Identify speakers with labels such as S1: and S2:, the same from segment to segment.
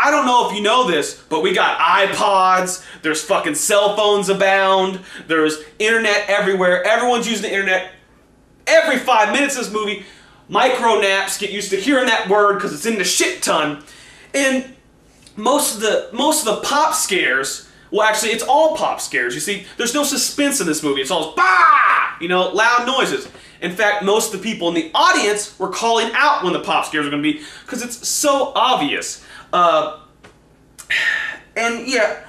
S1: I don't know if you know this, but we got iPods, there's fucking cell phones abound, there's internet everywhere, everyone's using the internet every 5 minutes in this movie. Micro naps, get used to hearing that word because it's in the shit ton. And most of the pop scares, well actually it's all pop scares, you see, there's no suspense in this movie, it's all bah! You know, loud noises. In fact, most of the people in the audience were calling out when the pop scares were going to be, because it's so obvious. And yeah,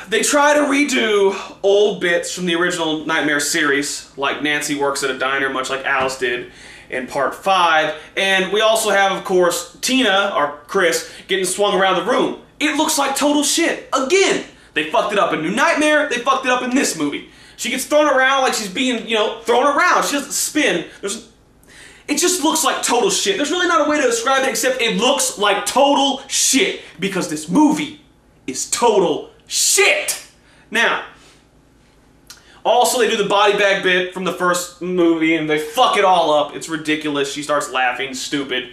S1: they try to redo old bits from the original Nightmare series, like Nancy works at a diner, much like Alice did in Part 5. And we also have, of course, Tina, or Chris, getting swung around the room. It looks like total shit. Again, they fucked it up in New Nightmare, they fucked it up in this movie. She gets thrown around like she's being, you know, thrown around. She doesn't spin. It just looks like total shit. There's really not a way to describe it except it looks like total shit because this movie is total shit. Now, also they do the body bag bit from the first movie and they fuck it all up. It's ridiculous. She starts laughing, stupid.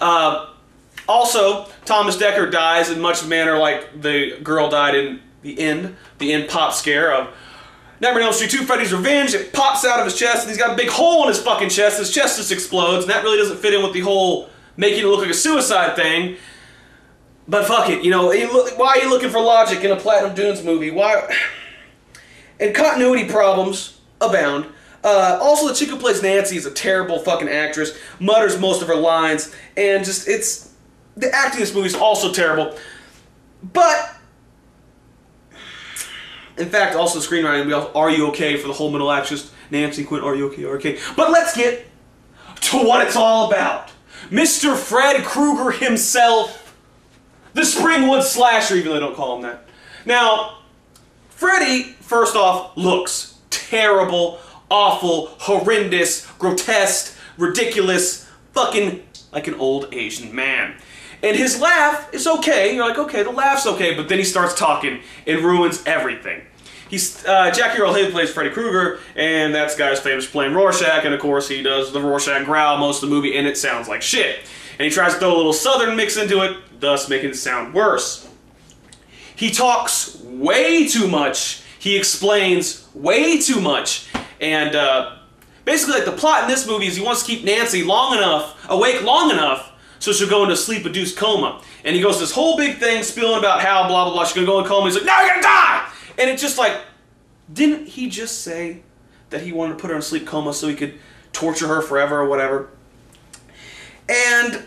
S1: Also, Thomas Dekker dies in much manner like the girl died in the end pop scare of Nightmare on Elm Street 2, Freddy's Revenge. It pops out of his chest and he's got a big hole in his fucking chest. His chest just explodes and that really doesn't fit in with the whole making it look like a suicide thing. But fuck it, you know, why are you looking for logic in a Platinum Dunes movie? Why? And continuity problems abound. Also, the chick who plays Nancy is a terrible fucking actress, mutters most of her lines, and just, the acting in this movie is also terrible. But in fact, also the screenwriting, Are You Okay for the whole middle act, just Nancy, Quinn, are you okay, okay. But let's get to what it's all about. Mr. Fred Krueger himself, the Springwood Slasher, even though they don't call him that. Now, Freddy, first off, looks terrible, awful, horrendous, grotesque, ridiculous, fucking like an old Asian man. And his laugh is okay. You're like, okay, the laugh's okay, but then he starts talking and ruins everything. Jackie Earle Haley plays Freddy Krueger, and that guy's famous for playing Rorschach, and of course he does the Rorschach growl most of the movie, and it sounds like shit. And he tries to throw a little southern mix into it, thus making it sound worse. He talks way too much. He explains way too much. And basically, like, the plot in this movie is he wants to keep Nancy awake long enough, so she'll go into a sleep-induced coma. And he goes this whole big thing spilling about how blah, blah, blah, she's gonna go in coma. He's like, now you're gonna die! And it's just like, didn't he just say that he wanted to put her in a sleep coma so he could torture her forever or whatever? And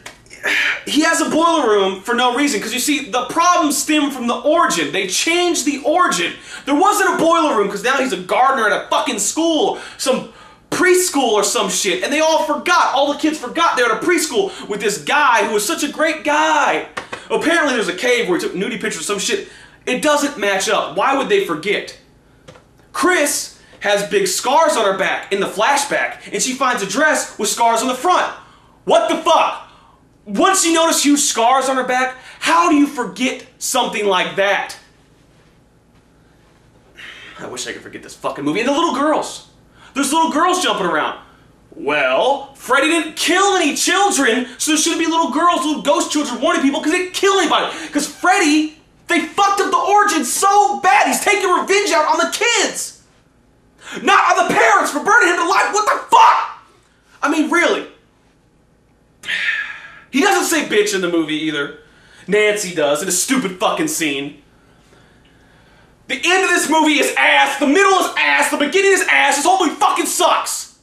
S1: he has a boiler room for no reason, because you see, the problem stemmed from the origin. They changed the origin. There wasn't a boiler room, because now he's a gardener at a fucking school, some preschool or some shit, and they all forgot. All the kids forgot they were at a preschool with this guy who was such a great guy. Apparently there's a cave where he took nudie pictures of some shit. It doesn't match up. Why would they forget? Chris has big scars on her back in the flashback, and she finds a dress with scars on the front. What the fuck? Once you notice huge scars on her back, how do you forget something like that? I wish I could forget this fucking movie. And the little girls. There's little girls jumping around. Well, Freddy didn't kill any children, so there shouldn't be little girls, little ghost children warning people because they didn't kill anybody. Because Freddy, they fucked up the origin so bad, he's taking revenge out on the kids. Not on the parents for burning him to life. What the fuck? I mean, really. He doesn't say bitch in the movie either. Nancy does in a stupid fucking scene. The end of this movie is ass, the middle is ass, the beginning is ass, this whole movie fucking sucks.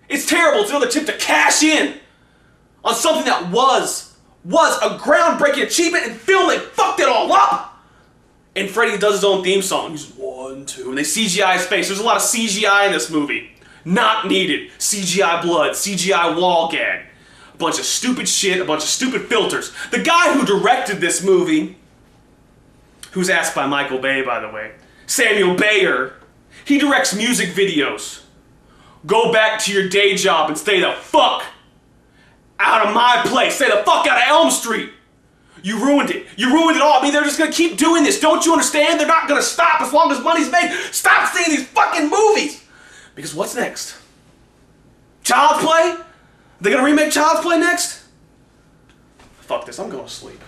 S1: It's terrible. It's another attempt to cash in on something that was a groundbreaking achievement in film. They fucked it all up. And Freddy does his own theme song. He's 1, 2, and they CGI his face. There's a lot of CGI in this movie. Not needed. CGI blood, CGI wall gag. A bunch of stupid shit, a bunch of stupid filters. The guy who directed this movie, who's asked by Michael Bay, by the way, Samuel Bayer, he directs music videos. Go back to your day job and stay the fuck out of my place. Stay the fuck out of Elm Street. You ruined it. You ruined it all. I mean, they're just going to keep doing this. Don't you understand? They're not going to stop as long as money's made. Stop seeing these fucking movies. Because what's next? Child's Play? Are they going to remake Child's Play next? Fuck this. I'm going to sleep.